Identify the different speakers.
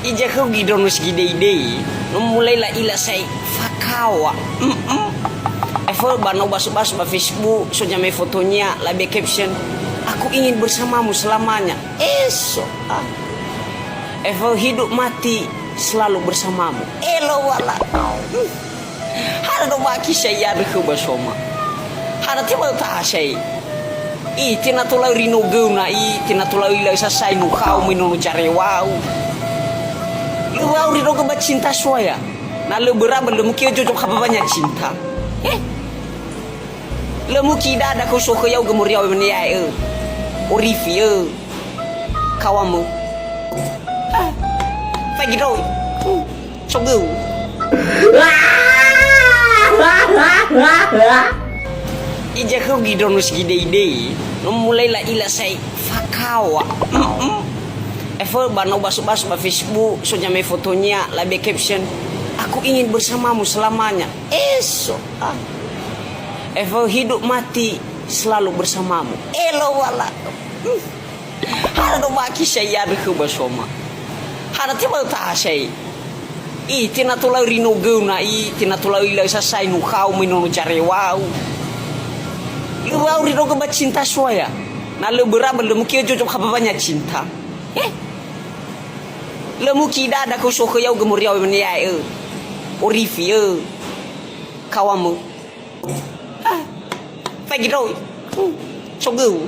Speaker 1: Ija kau gidonus gide-ide, mulai lah ila say fakawa. Ever bano basu-basu ba Facebook, so nyame fotonya, labe caption, aku ingin bersamamu selamanya. Esok, ever hidup mati selalu bersamamu. Elo wala. Hada baki saya ada ke basoma. Hada tiba tak saya. Tina tulau rino guna, tina tulau ila sasai nu kau minunu jarewau. Luau rino kebat cinta soya. Na le beraba le mukio jojo kababanya cinta. Le muki dada ko so yau gemuriau menia Orifi kawamu. Pagi doi. Sogu. Ija kau gidonus gide-ide, mulai lah ila say fakawa. Ever bano basu-basu ba Facebook, so nyame fotonya, labe caption, aku ingin bersamamu selamanya. Esok, ever hidup mati selalu bersamamu. Elo wala. Hada baki saya ada ke basoma. Hada tiba tak saya. Tina tulau rino guna, tina tulau ila sasai nu kau minunu jarewau. Luau rino kebat cinta soya. Na le beraba le mukio jojo kababanya cinta. Le muki dada ko so yau gemuriau menia Orifi kawamu. Pagi doi. Sogu.